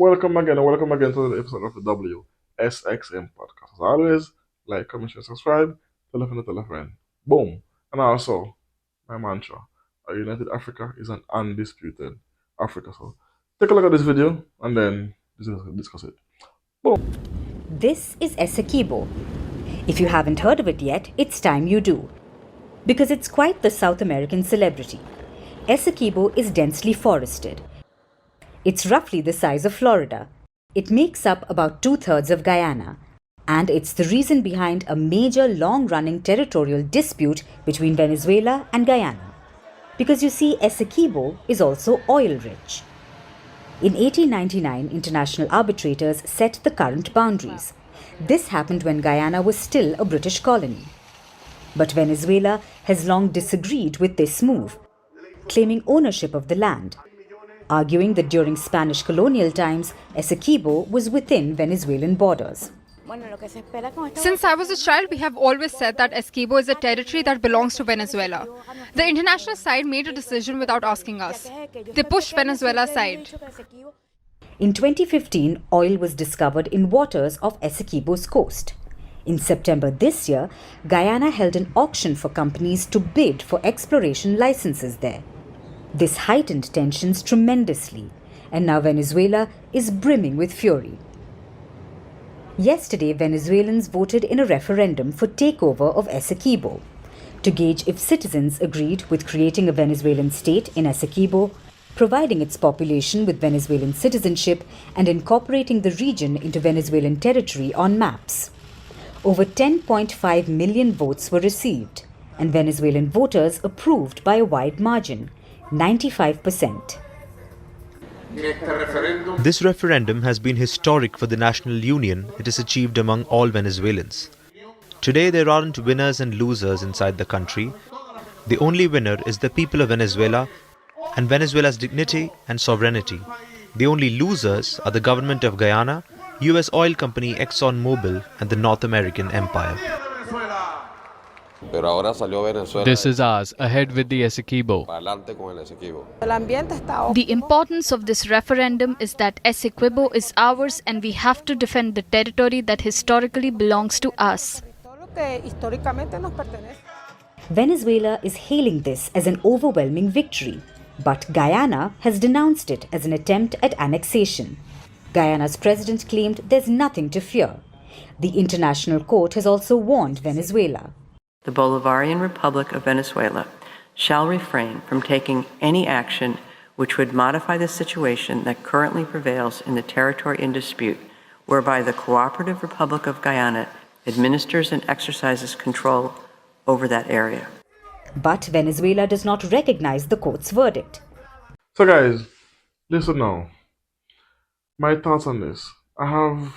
welcome again to the episode of the WSXM podcast. As always, like, comment, share, subscribe, tell a friend, tell a friend. Boom. And also, my mantra, a united Africa is an undisputed Africa. So take a look at this video and then discuss it. Boom. This is Essequibo. If you haven't heard of it yet, it's time you do. Because it's quite the South American celebrity. Essequibo is densely forested. It's roughly the size of Florida. It makes up about 2/3 of Guyana. And it's the reason behind a major long-running territorial dispute between Venezuela and Guyana. Because you see, Essequibo is also oil-rich. In 1899, international arbitrators set the current boundaries. This happened when Guyana was still a British colony. But Venezuela has long disagreed with this move, claiming ownership of the land, arguing that during Spanish colonial times, Essequibo was within Venezuelan borders. Since I was a child, we have always said that Essequibo is a territory that belongs to Venezuela. The international side made a decision without asking us. They pushed Venezuela's side. In 2015, oil was discovered in waters off Essequibo's coast. In September this year, Guyana held an auction for companies to bid for exploration licenses there. This heightened tensions tremendously, and now Venezuela is brimming with fury. Yesterday, Venezuelans voted in a referendum for takeover of Essequibo to gauge if citizens agreed with creating a Venezuelan state in Essequibo, providing its population with Venezuelan citizenship, and incorporating the region into Venezuelan territory on maps. Over 10.5 million votes were received, and Venezuelan voters approved by a wide margin, 95%. This referendum has been historic for the national union it has achieved among all Venezuelans. Today there aren't winners and losers inside the country. The only winner is the people of Venezuela and Venezuela's dignity and sovereignty. The only losers are the government of Guyana, US oil company ExxonMobil and the North American empire. This is ours, ahead with the Essequibo. The importance of this referendum is that Essequibo is ours and we have to defend the territory that historically belongs to us. Venezuela is hailing this as an overwhelming victory, but Guyana has denounced it as an attempt at annexation. Guyana's president claimed there's nothing to fear. The International Court has also warned Venezuela. The Bolivarian Republic of Venezuela shall refrain from taking any action which would modify the situation that currently prevails in the territory in dispute, whereby the Cooperative Republic of Guyana administers and exercises control over that area. But Venezuela does not recognize the court's verdict. So guys, listen now. My thoughts on this. I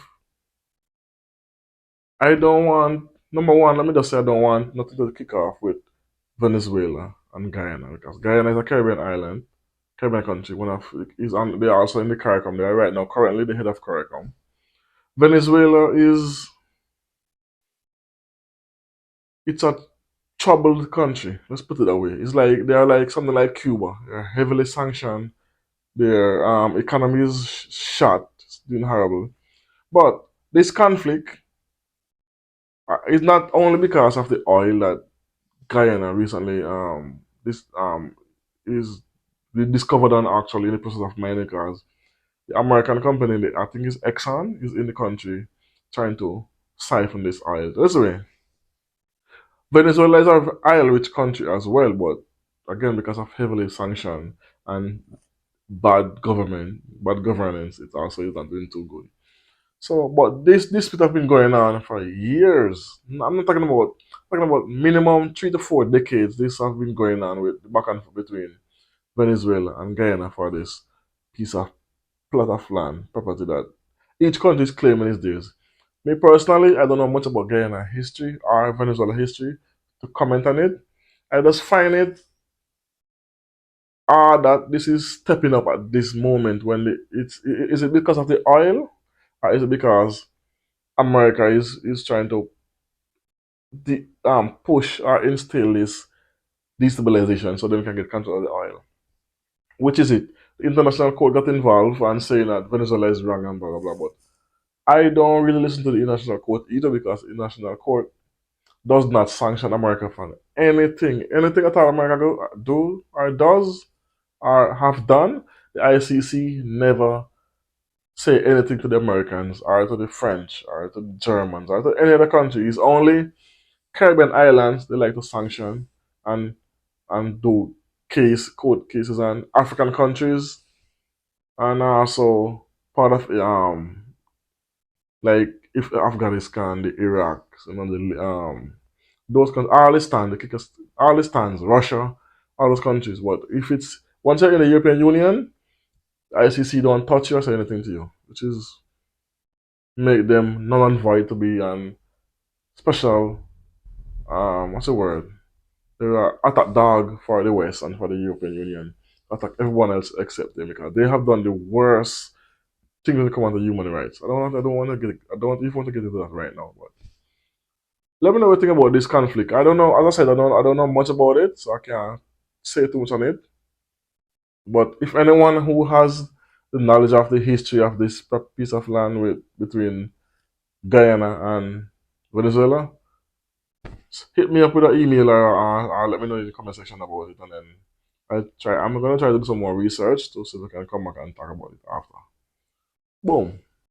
don't want, number one, let me just say I don't want nothing to kick off with Venezuela and Guyana, because Guyana is a Caribbean island, Caribbean country. They're also in the CARICOM. They are right now currently the head of CARICOM. Venezuela it's a troubled country. Let's put it that way. It's like they are like something like Cuba. They're heavily sanctioned. Their economy is shot. It's doing horrible. But this conflict is not only because of the oil that Guyana recently is discovered and actually in the process of mining, because the American company, I think it's Exxon, is in the country trying to siphon this oil. This way, Venezuela is an oil-rich country as well, but again, because of heavily sanctioned and bad governance, it also is not doing too good. So, but this dispute have been going on for years. I'm not talking about minimum 3 to 4 decades. This have been going on with back and forth between Venezuela and Guyana for this piece of plot of land, property that each country is claiming is theirs. Me personally, I don't know much about Guyana history or Venezuela history to comment on it. I just find it odd that this is stepping up at this moment when is it because of the oil, or is it because America is trying to push or instill this destabilization so they can get control of the oil? Which is it? the international court got involved and saying that Venezuela is wrong and blah blah blah. But I don't really listen to the international court either because the international court does not sanction America for anything. Anything at all America do or does or have done, the ICC never say anything to the Americans or to the French or to the Germans or to any other country. It's only Caribbean islands they like to sanction and do court cases and African countries and also part of like if Afghanistan, the Iraq, the those countries, Afghanistan, Afghanistan's Russia, all those countries. But if it's once you're in the European Union, ICC don't touch you or say anything to you, which is make them null and void to be an special what's the word? They're an attack dog for the West and for the European Union. Attack everyone else except them because they have done the worst things when it comes to human rights. I don't even want to get into that right now. But let me know what you think about this conflict. I don't know. As I said, I don't know much about it, so I can't say too much on it. But if anyone who has the knowledge of the history of this piece of land between Guyana and Venezuela, hit me up with an email or let me know in the comment section about it, and then I'm gonna try to do some more research to see if I can come back and talk about it after. Boom.